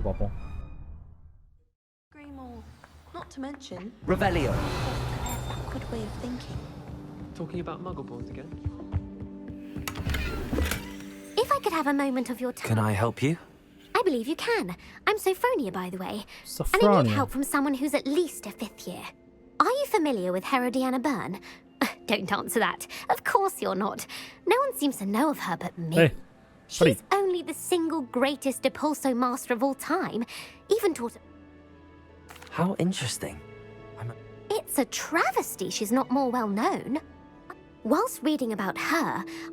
இருக்குன்னு பாப்போம். Not to mention Revelio. good way of thinking. Talking about muggleborns again? If I could have a moment of your time. Can I help you? I believe you can. I'm Sophronia, by the way. And I Sophronia. need help from someone who's at least a 5th year. Are you familiar with Herodiana Byrne? Don't answer that. Of course you're not. No one seems to know of her but me. Hey, She's only the single greatest Depulso master of all time. Even taught... How interesting. It's a travesty she's not more well known. Whilst reading about her,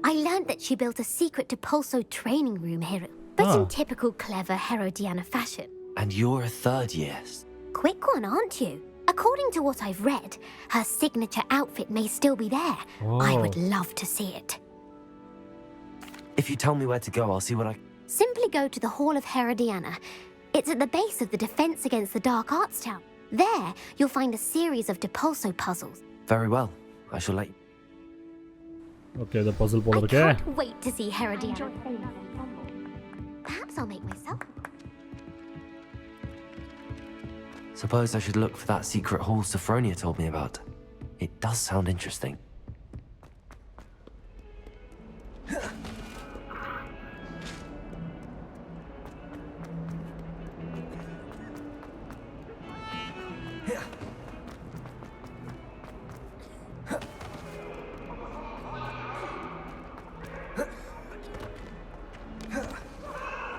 I learned that she built a secret Depulso training room here, but in typical clever Herodiana fashion. And you're a 3rd year. Quick one, aren't you? According to what I've read, her signature outfit may still be there. I would love to see it. If you tell me where to go, I'll see what I... Simply go to the Hall of Herodiana. It's at the base of the Defense Against the Dark Arts Tower. There, you'll find a series of Depulso puzzles. Very well. I shall let you... Okay, the puzzle போல I இருக்கே. can't wait to see Herodiana. Perhaps I'll make myself. Suppose I should look for that secret hall Sophronia told me about. It does sound interesting.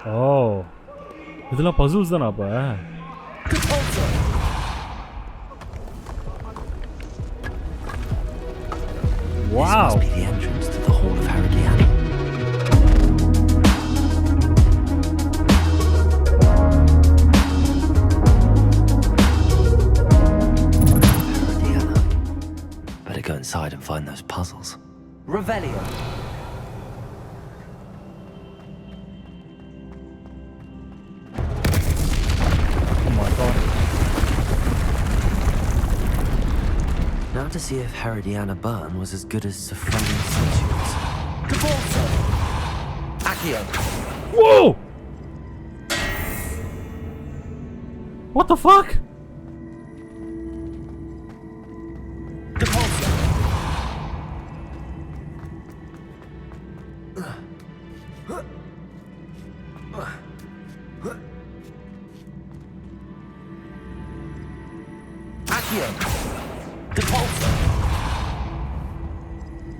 Oh. இதெல்லாம் puzzles தானா அப்ப? Wow. This must be the entrance to the Hall of Herodiana. Herodiana. Better go inside and find those puzzles. Revelio. Oh my god. Now to see if Herodiana Byrne was as good as Sophronia said she was. Depulso! Accio! Whoa! What the fuck? Depulso! Accio! Depulso!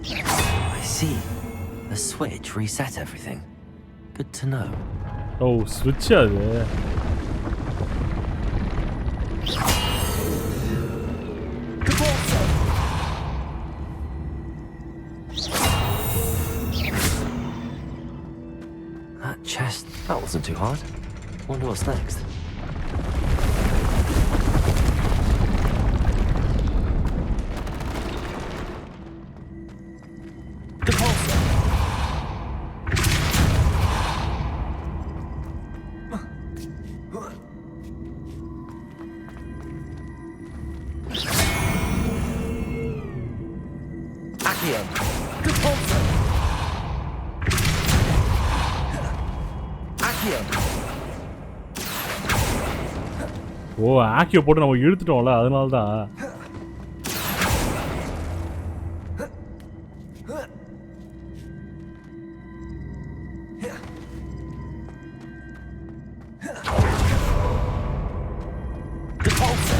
I see. The switch reset everything. Good to know. Oh, switch அது. Depulso! That chest, that wasn't too hard. Wonder what's next. Depulso! Accio! Depulso! Accio! ஓ, ஆக்கியோ போட்டு நம்ம இழுத்துட்டோம்ல அதனால தான். Depulso!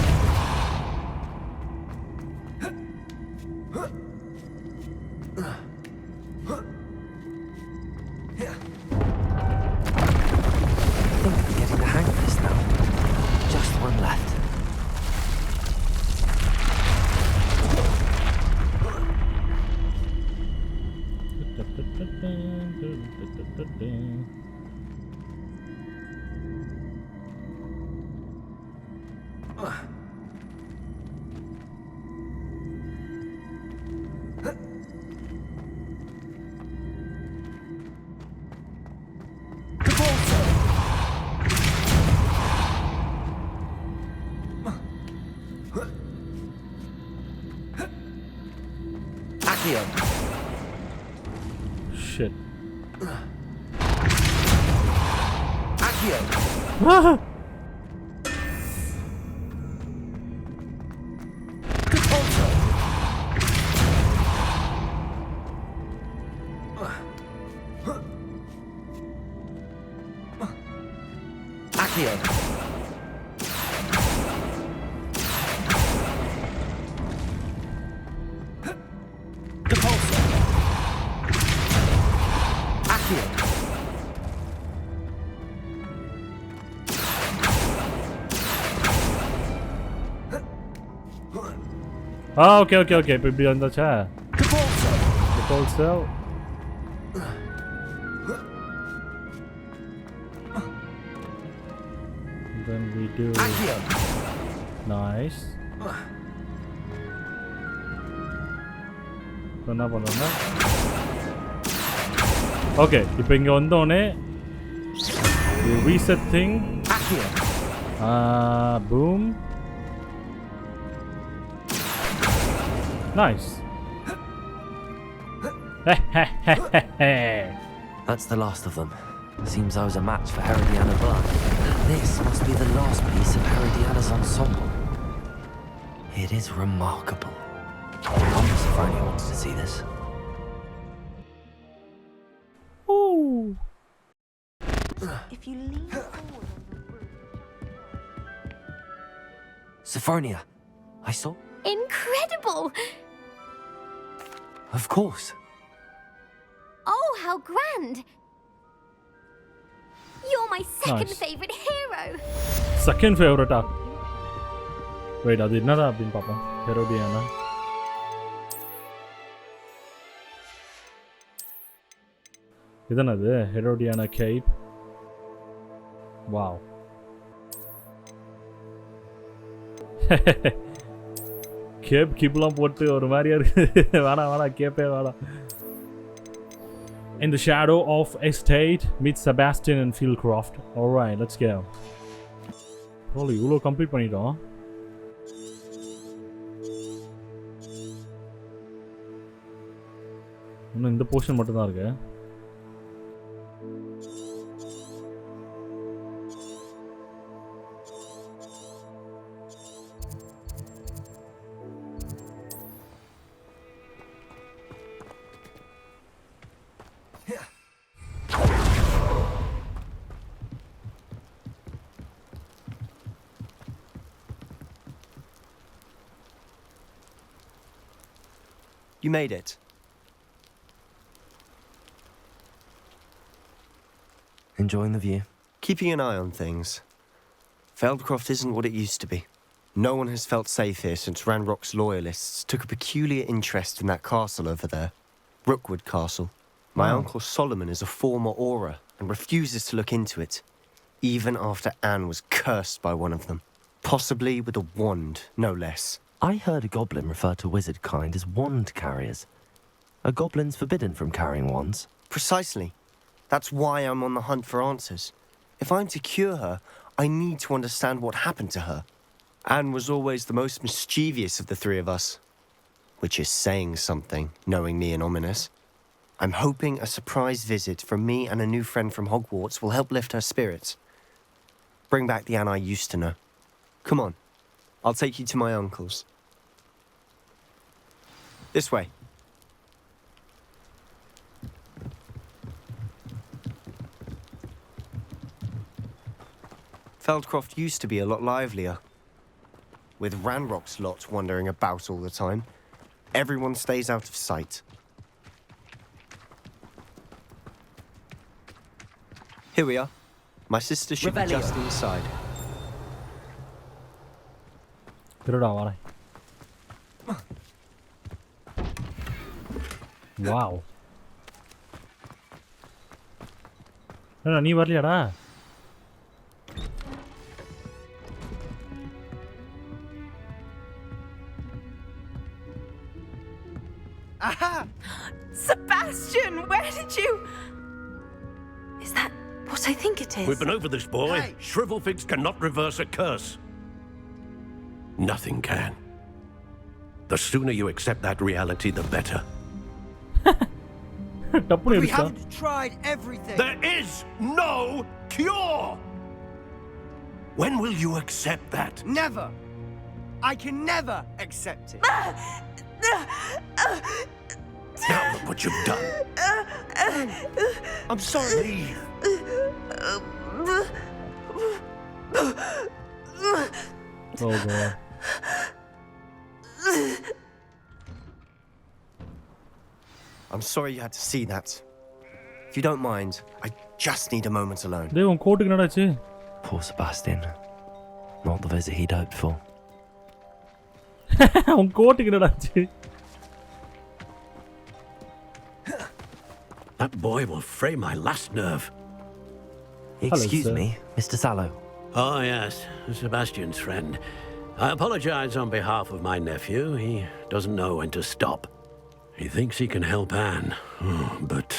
I think I'm getting the hang of this now. Just one left. Depulso! Accio! Shit. Accio! Accio. Depulso. Accio. Okay இப்போ இப்படி வந்தாச்சா Depulso. Then we do Accio. nice. என்ன பண்ணோம்னா okay இப்போ இங்கே வந்தோடனே reset thing. Accio. Boom. Nice. That's the last of them. Seems I was a match for Herodiana Blood. This must be the last piece of Herodiana's ensemble. It is remarkable. I wonder if Sophronia wants to see this. Ooh. If you lean forward on the roof. Sophronia, I saw. Incredible! Of course. Oh, how grand! You're my second Nice. favorite hero. Second favorite. Wait, அது என்னடா அப்படின்னு பார்ப்போம். Herodiana. இதனது Herodiana cape. Wow. கேப்லாம் போட்டு ஒரு மாதிரியா இருக்கு. வேணாம் கேப்பே வேணாம். In the shadow of estate, meet Sebastian and Fieldcroft. Alright, let's go. Holy, இவ்வளோ கம்ப்ளீட் பண்ணிட்டோம். இன்னும் இந்த போர்ஷன் மட்டும் தான் இருக்கு. You made it. Enjoying the view. Keeping an eye on things. Feldcroft isn't what it used to be. No one has felt safe here since Ranrock's loyalists took a peculiar interest in that castle over there. Rookwood Castle. My uncle Solomon is a former Auror and refuses to look into it, even after Anne was cursed by one of them. Possibly with a wand, no less. I heard a goblin refer to wizard kind as wand carriers. Are goblins forbidden from carrying wands? Precisely. That's why I'm on the hunt for answers. If I'm to cure her, I need to understand what happened to her. Anne was always the most mischievous of the three of us. Which is saying something, knowing me and Ominous. I'm hoping a surprise visit from me and a new friend from Hogwarts will help lift her spirits. Bring back the Anne I used to know. Come on. I'll take you to my uncle's. This way. Feldcroft used to be a lot livelier. With Ranrock's lot wandering about all the time, everyone stays out of sight. Here we are. My sister should be just inside. Thiruda வரேன். Wow. என்னடா நீ வரலையாடா? Aha! Sebastian, where did you... Is that what I think it is? We've been over this, boy. Hey. Shrivelfigs cannot reverse a curse. Nothing can. The sooner you accept that reality, the better. டப்புனு We எடுத்தா. haven't tried everything. There is no cure! When will you accept that? Never! I can never accept it. Now look what you've done. I'm sorry. Leave. Oh god. I'm sorry you had to see that. If you don't mind, I just need a moment alone. டேய் உன் கோட்டுக்கு என்னடாச்சு? Poor Sebastian. Not the visit he'd hoped for. உன் கோட்டுக்கு என்னடாச்சு? That boy will fray my last nerve. Excuse sir. me, Mr. Sallow. Oh, yes, Sebastian's friend. I apologize on behalf of my nephew. He doesn't know when to stop. He thinks he can help Anne, but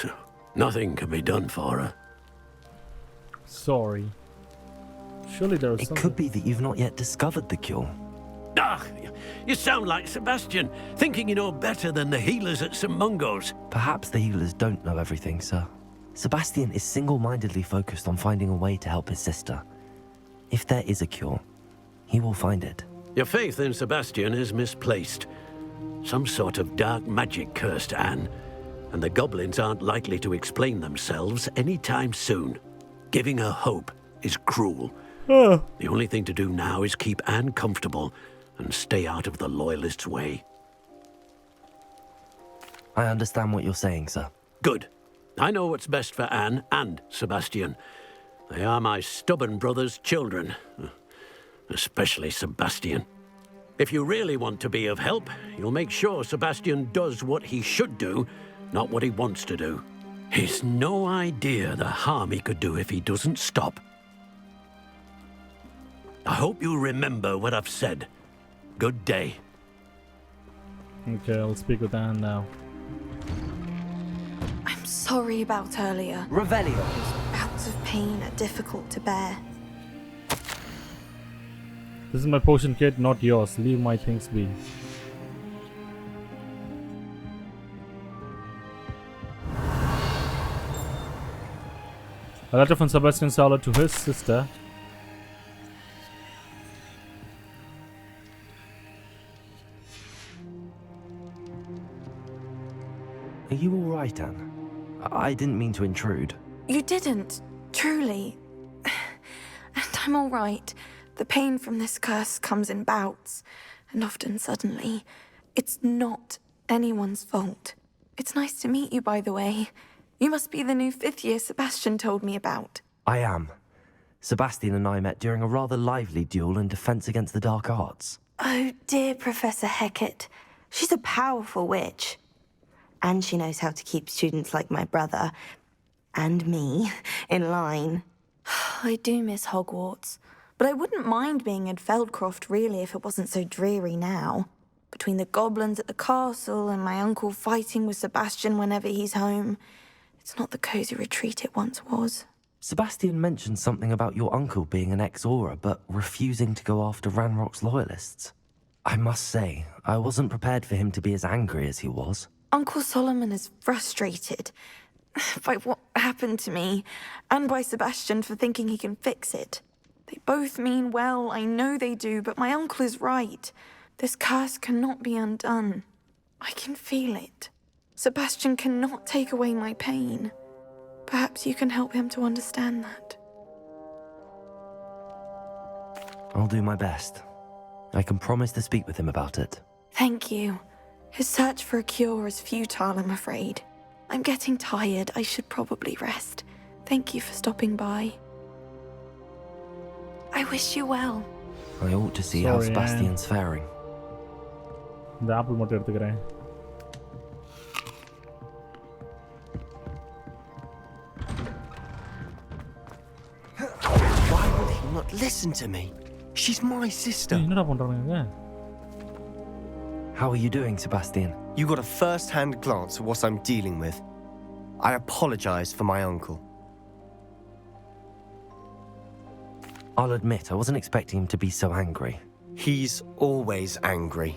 nothing can be done for her. Sorry. Surely there was It something. could be that you've not yet discovered the cure. Ah, you sound like Sebastian, thinking you know better than the healers at St. Mungo's. Perhaps the healers don't know everything, sir. Sebastian is single-mindedly focused on finding a way to help his sister. If there is a cure, he will find it. Your faith in Sebastian is misplaced. Some sort of dark magic cursed Anne, and the goblins aren't likely to explain themselves anytime soon. Giving her hope is cruel. The only thing to do now is keep Anne comfortable and stay out of the Loyalists' way. I understand what you're saying, sir. Good. I know what's best for Anne and Sebastian. They are my stubborn brother's children. Especially Sebastian. If you really want to be of help, you'll make sure Sebastian does what he should do, not what he wants to do. He's no idea the harm he could do if he doesn't stop. I hope you remember what I've said. Good day. Okay, I'll speak with Anne now. I'm sorry about earlier. Revelio. Bouts of pain are difficult to bear. This is my potion kit, not yours. Leave my things be. A letter from Sebastian Sallow to his sister. Are you all right, Anne? I didn't mean to intrude. You didn't, truly. And I'm all right. The pain from this curse comes in bouts, and often suddenly. It's not anyone's fault. It's nice to meet you, by the way. You must be the new 5th year Sebastian told me about. I am. Sebastian and I met during a rather lively duel in defense against the dark arts. Oh, dear Professor Hecat. She's a powerful witch. And she knows how to keep students like my brother, and me, in line. I do miss Hogwarts, but I wouldn't mind being in Feldcroft, really, if it wasn't so dreary now. Between the goblins at the castle and my uncle fighting with Sebastian whenever he's home, it's not the cosy retreat it once was. Sebastian mentioned something about your uncle being an ex-Aura, but refusing to go after Ranrock's loyalists. I must say, I wasn't prepared for him to be as angry as he was. Uncle Solomon is frustrated by what happened to me, and by Sebastian for thinking he can fix it. They both mean well, I know they do, but my uncle is right. This curse cannot be undone. I can feel it. Sebastian cannot take away my pain. Perhaps you can help him to understand that. I'll do my best. I can promise to speak with him about it. Thank you. His search for a cure is futile, I'm afraid. I'm getting tired. I should probably rest. Thank you for stopping by. I wish you well. I ought to see how Sorry, Sebastian's faring. இந்த apple மட்டும் எடுத்துக்கிறேன். Why will he not listen to me? She's my sister. என்னடா பண்றானுங்க? How are you doing, Sebastian? You got a first-hand glance at what I'm dealing with. I apologize for my uncle. I'll admit, I wasn't expecting him to be so angry. He's always angry.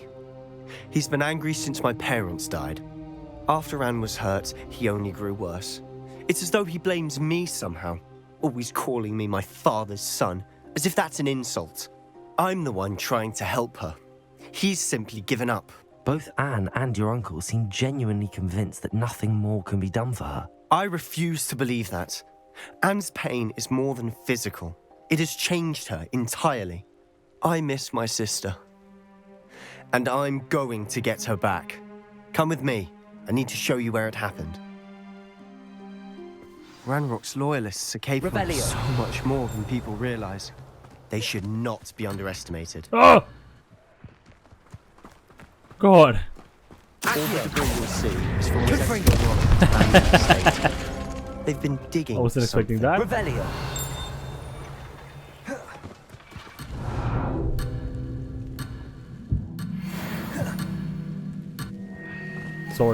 He's been angry since my parents died. After Anne was hurt, he only grew worse. It's as though he blames me somehow, always calling me my father's son, As if that's an insult. I'm the one trying to help her. He's simply given up. Both Anne and your uncle seem genuinely convinced that nothing more can be done for her. I refuse to believe that. Anne's pain is more than physical. It has changed her entirely. I miss my sister. And I'm going to get her back. Come with me. I need to show you where it happened. Ranrock's loyalists are capable of so much more than people realize. They should not be underestimated. Oh! God. All the debris you'll see is from what's estate. They've been digging. I wasn't expecting that. Revelio.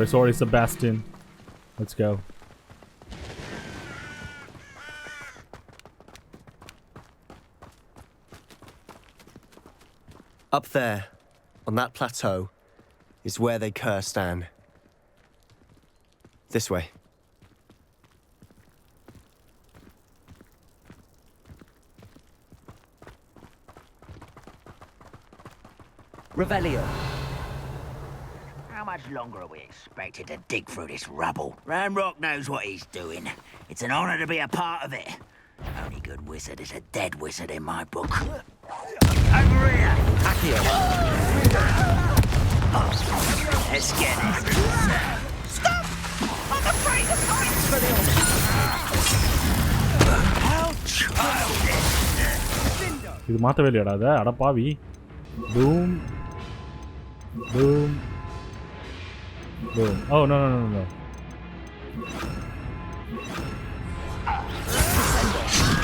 Sorry, Sebastian. Let's go. Up there, on that plateau, is where they cursed Anne. This way. Revelio. How much longer are we expected to dig through this rubble? Ranrock knows what he's doing. It's an honor to be a part of it. Only good wizard is a dead wizard in my book. Over here! Accio. Let's get it. Stop! I'm afraid of heights! How childish! இது மாத்தவே இல்லையாடா அத அட பாவி boom boom boom oh no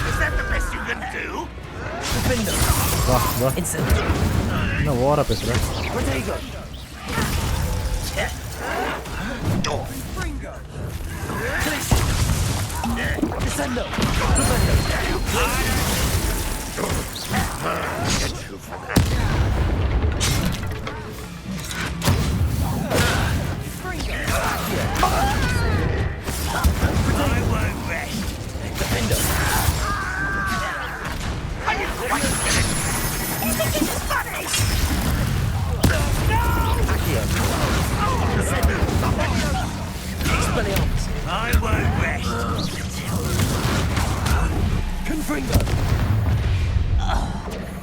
Is that the best you can do? வா என்ன ஓவரா பேசுற I won't rest.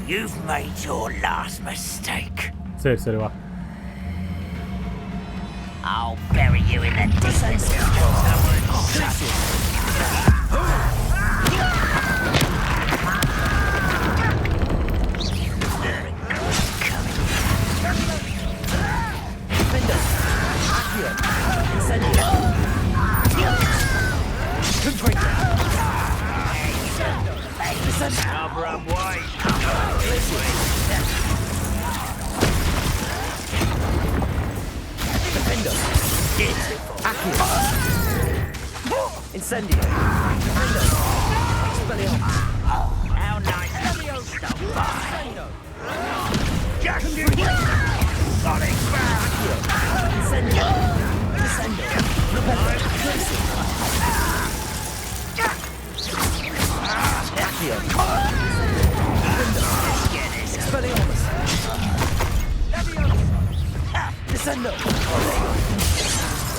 You've made your last mistake. சரி வா I'll bury you in the deepest Cover and wait. Incendio. How nice of you to stop by. Just Sonic Bound. Incendio. Incendio. Accio. Expelliarmus. Descendo.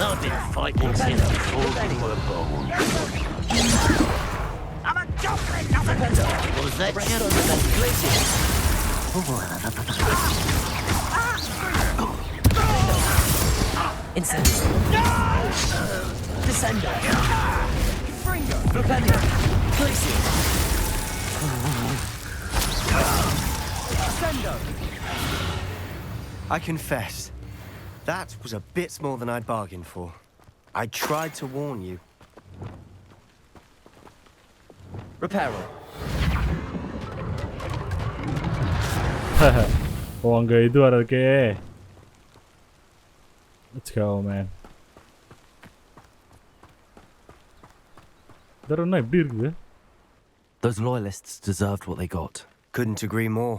I've been fighting since before you were born. I'm a goblin, not a Was that Incendio. Descendo. Propelio. Glacier. Descendo. I confess, that was a bit more than I'd bargained for. I tried to warn you. Reparo. ஓ அங்க இது வர இருக்கே Let's go man இதெல்லாம் என்ன இப்படி இருக்குது Those loyalists deserved what they got. Couldn't agree more.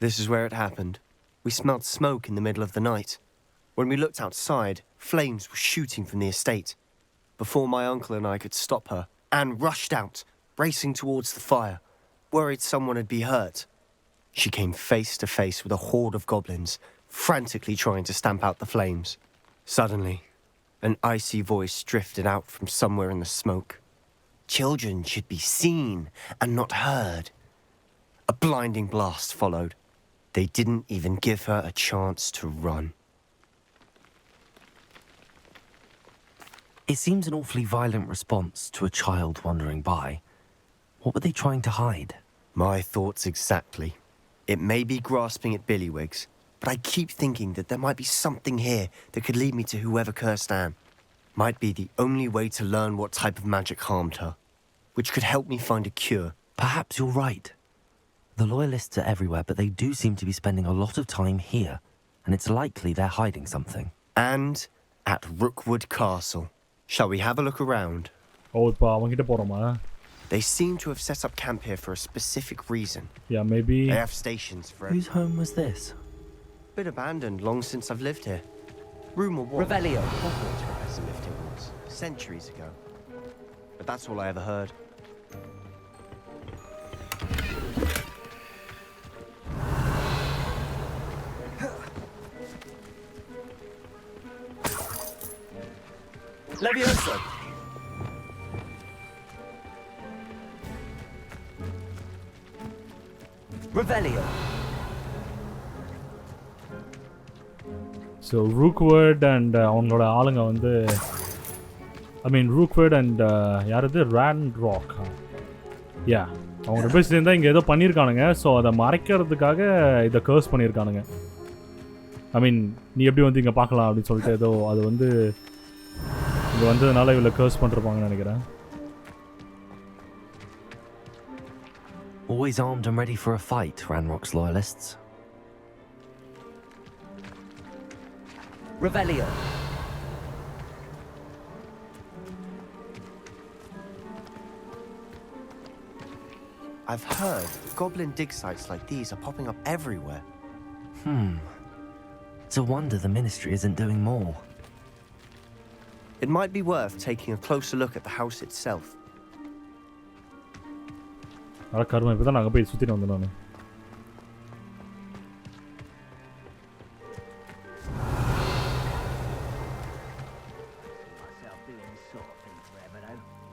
This is where it happened. We smelled smoke in the middle of the night. When we looked outside, flames were shooting from the estate. Before my uncle and I could stop her, Anne rushed out, racing towards the fire. worried someone would be hurt. She came face to face with a horde of goblins, frantically trying to stamp out the flames. Suddenly, an icy voice drifted out from somewhere in the smoke. Children should be seen and not heard. A blinding blast followed. They didn't even give her a chance to run. It seems an awfully violent response to a child wandering by. What were they trying to hide? My thoughts exactly. It may be grasping at Billywigs, but I keep thinking that there might be something here that could lead me to whoever cursed Anne. Might be the only way to learn what type of magic harmed her, which could help me find a cure. Perhaps you're right. The Loyalists are everywhere, but they do seem to be spending a lot of time here, and it's likely they're hiding something. And at Rookwood Castle. Shall we have a look around? இப்போ அவங்கிட்ட போறோமா? They seem to have set up camp here for a specific reason. Yeah, maybe. They have stations for Whose home was this? Been abandoned long since I've lived here. Rumor was Revelio. Hogwarts professor lived here once, centuries ago. But that's all I ever heard. Levioso! Revelio! So Rookwood and அவங்களோட ஆளுங்க வந்து Rookwood and யார் இது Ranrock. Yeah, அவங்க ரெண்டு பேர் சேர்ந்தா இங்கே ஏதோ பண்ணியிருக்கானுங்க. ஸோ அதை மறைக்கிறதுக்காக இதை கர்ஸ் பண்ணியிருக்கானுங்க. நீ எப்படி வந்து இங்கே பார்க்கலாம் அப்படின்னு சொல்லிட்டு ஏதோ அது வந்து இங்கே வந்ததுனால இவ்வளோ கர்ஸ் பண்ணிருப்பாங்கன்னு நினைக்கிறேன். Always armed and ready for a fight, Ranrock's loyalists. Revelio. I've heard goblin dig sites like these are popping up everywhere. It's a wonder the Ministry isn't doing more. It might be worth taking a closer look at the house itself. கருமை இப்போ தான் நாங்கள் போய் சுற்றிட்டு வந்தோம் நான்.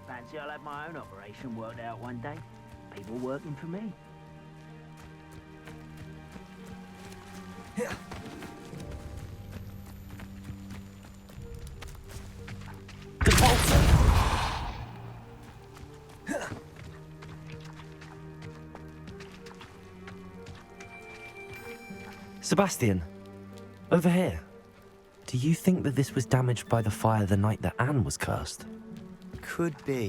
Fancy I'll have my own operation worked out one day. People working for me. Sebastian, over here. Do you think that this was damaged by the fire the night that Anne was cursed? Could be.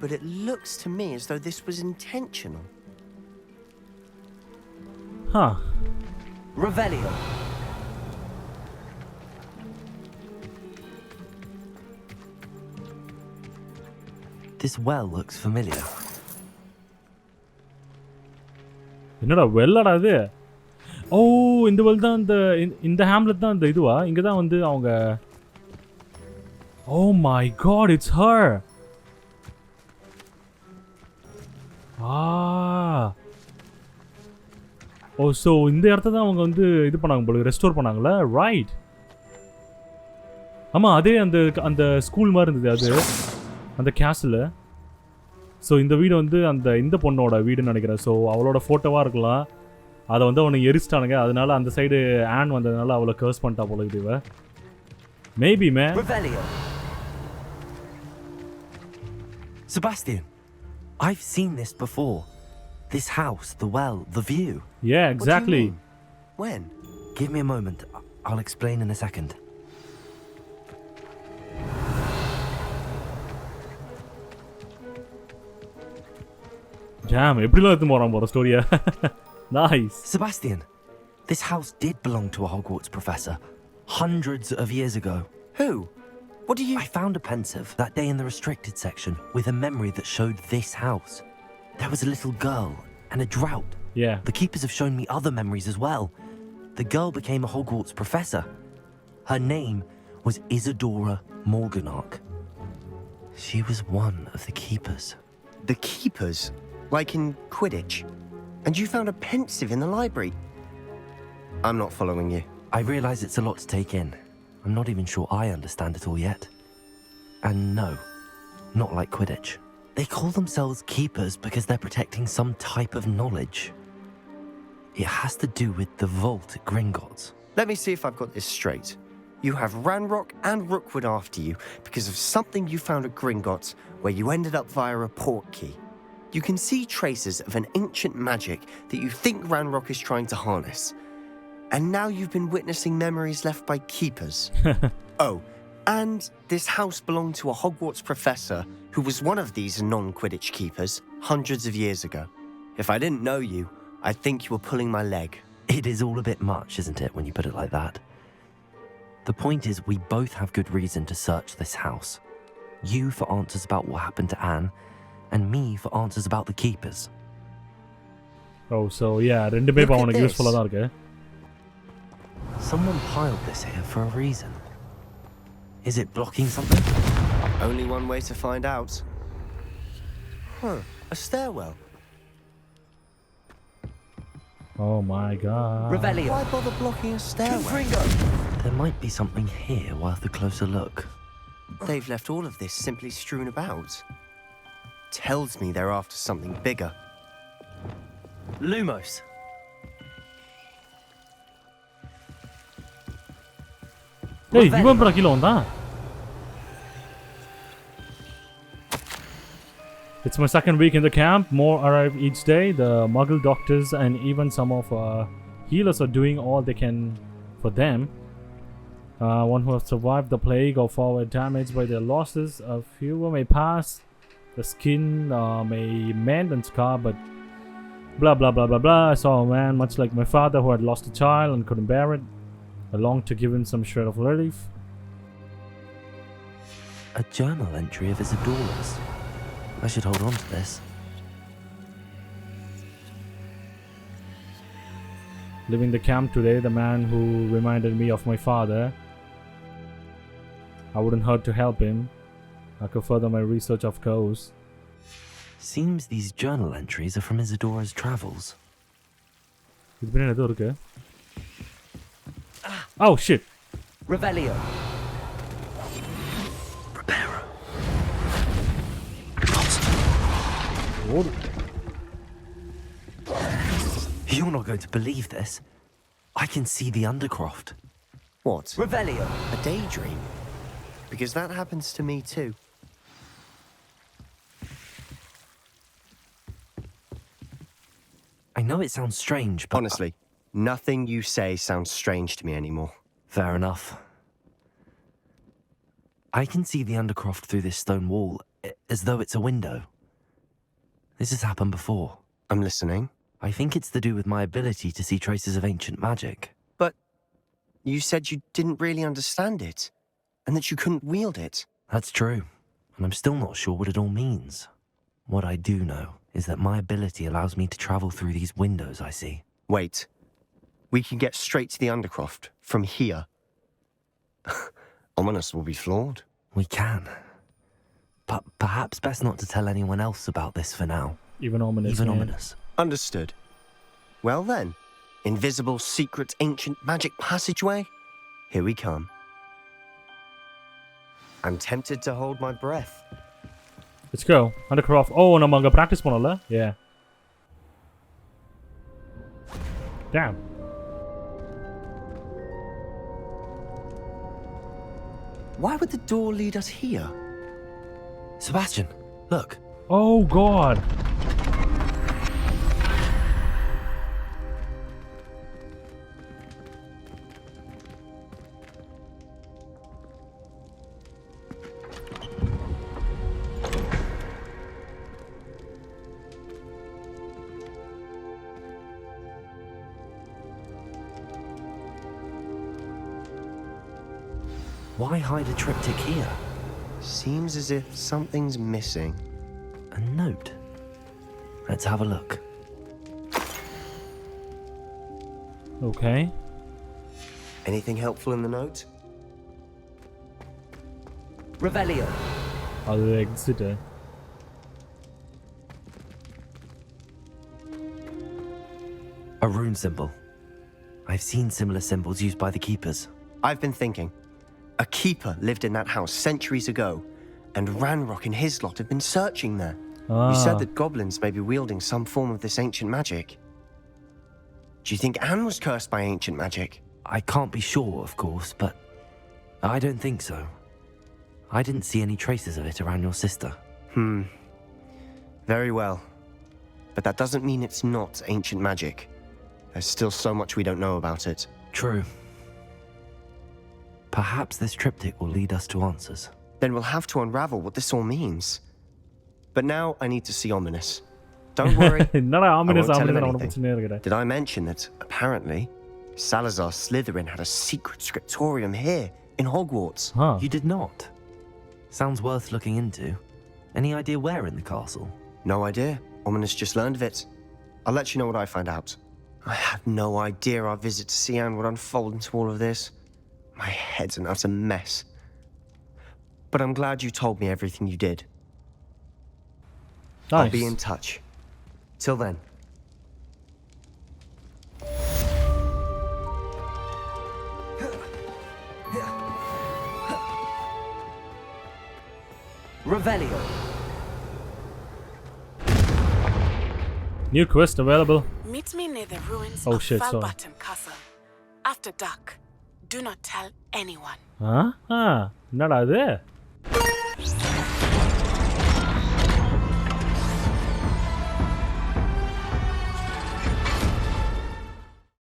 But it looks to me as though this was intentional. Huh. Revelio. This well looks familiar. என்னடா வெள்ளடா இது? ஓ, இந்த well தான் இந்த Hamlet தான் இந்த இதுவா? இங்கே தான் வந்து அவங்க. Oh my god, it's her. Oh, so இந்த இடத்த தான் அவங்க வந்து இது பண்ணாங்க போல, ரெஸ்டோர் பண்ணாங்களா? ரைட். ஆமாம், அதே அந்த அந்த ஸ்கூல் மாதிரி இருந்தது அது, அந்த கேஸ்டில். ஸோ இந்த வீடு வந்து இந்த பொண்ணோட வீடுன்னு நினைக்கிறேன். ஸோ அவளோட ஃபோட்டோவாக இருக்கலாம். அதை வந்து அவனை எரிச்சிட்டானுங்க. அதனால அந்த சைடு ஆன் வந்ததுனால அவளை கர்ஸ் பண்ணிட்டா போல இதுவ. Maybe man. Sebastian, I've seen this before. This house, the well, the view. Yeah, exactly. When? Give me a moment. I'll explain in a second. Damn, எப்படிலாம் எடுத்து போறான் போற ஸ்டோரியா. Nice. Sebastian, this house did belong to a Hogwarts professor hundreds of years ago. Who? What do you... I found a pensive that day in the restricted section with a memory that showed this house. There was a little girl and a drought. Yeah. The keepers have shown me other memories as well. The girl became a Hogwarts professor. Her name was Isadora Morganach. She was one of the keepers. The keepers? Like in Quidditch. And you found a pensive in the library. I'm not following you. I realize it's a lot to take in. I'm not even sure I understand it all yet. And no, not like Quidditch. They call themselves keepers because they're protecting some type of knowledge. It has to do with the vault at Gringotts. Let me see if I've got this straight. You have Ranrock and Rookwood after you because of something you found at Gringotts where you ended up via a port key. You can see traces of an ancient magic that you think Ranrock is trying to harness. And now you've been witnessing memories left by keepers. Oh, and this house belonged to a Hogwarts professor who was one of these non-Quidditch keepers hundreds of years ago. If I didn't know you, I'd think you were pulling my leg. It is all a bit much, isn't it, when you put it like that? The point is, we both have good reason to search this house. You for answers about what happened to Anne, and me for answers about the keepers. Oh, so yeah, ரெண்டு பேர் அவனுக்கு யூஸ்ஃபுல்லா தான் இருக்கு. Someone piled this here for a reason. Is it blocking something? Only one way to find out. Huh, a stairwell. Oh my god. Revelio. Why bother blocking a stairwell? There might be something here worth a closer look. They've left all of this simply strewn about. Tells me they're after something bigger. Lumos. Hey, இவன் bro கீழ வந்தான். It's my second week in the camp. More arrive each day. The Muggle doctors and even some of healers are doing all they can for them. One who have survived the plague or forward damaged by their losses. A few may pass. The skin may mend and scar, but blah blah blah blah blah. I saw a man much like my father who had lost a child and couldn't bear it. I longed to give him some shred of relief. A journal entry of Isadora's. I should hold on to this. Leaving the camp today, the man who reminded me of my father. I wouldn't hurt to help him. I could further my research, of course. Seems these journal entries are from Isadora's travels. It's been another okay. Oh shit! Revelio. Preparo. Oh. You're not going to believe this. I can see the Undercroft. What? Revelio. A daydream? Because that happens to me too. I know it sounds strange, but... Honestly, nothing you say sounds strange to me anymore. Fair enough. I can see the Undercroft through this stone wall, as though it's a window. This has happened before. I'm listening. I think it's to do with my ability to see traces of ancient magic. But you said you didn't really understand it, and that you couldn't wield it. That's true, and I'm still not sure what it all means. What I do know is that my ability allows me to travel through these windows I see. Wait. We can get straight to the Undercroft from here. Ominous will be flawed. We can. But perhaps best not to tell anyone else about this for now. Even ominous. Even man. ominous. Understood. Well then, invisible, secret, ancient magic passageway? Here we come. I'm tempted to hold my breath. Let's go. Undercroft. Oh, நம்ம அங்க practice பண்ணோம்ல? Yeah. Damn. Why would the door lead us here? Sebastian, look. Oh god. Why hide a triptych here? Seems as if something's missing. A note. Let's have a look. Okay. Anything helpful in the note? Revelio. அது exit. A rune symbol. I've seen similar symbols used by the keepers. I've been thinking. A keeper lived in that house centuries ago, and Ranrock and his lot have been searching there. You said that goblins may be wielding some form of this ancient magic. Do you think Anne was cursed by ancient magic? I can't be sure, of course, but I don't think so. I didn't see any traces of it around your sister. Very well. But that doesn't mean it's not ancient magic. There's still so much we don't know about it. True. Perhaps this triptych will lead us to answers. Then we'll have to unravel what this all means. But now I need to see Ominous. Don't worry. என்னடா ominous I won't tell him அவன anything. பிரச்சனையா இருக்குடா. Did I mention that apparently Salazar Slytherin had a secret scriptorium here in Hogwarts? Huh. You did not. Sounds worth looking into. Any idea where in the castle? No idea. Ominous just learned of it. I'll let you know what I find out. I had no idea our visit to Cian would unfold into all of this. My head's an utter mess. But I'm glad you told me everything you did. Nice. I'll be in touch. Till then. Revelio. New quest available. Meet me near the ruins Oh, of shit, sorry. Falbutton Castle. After dark. Do not tell anyone. என்னடா இது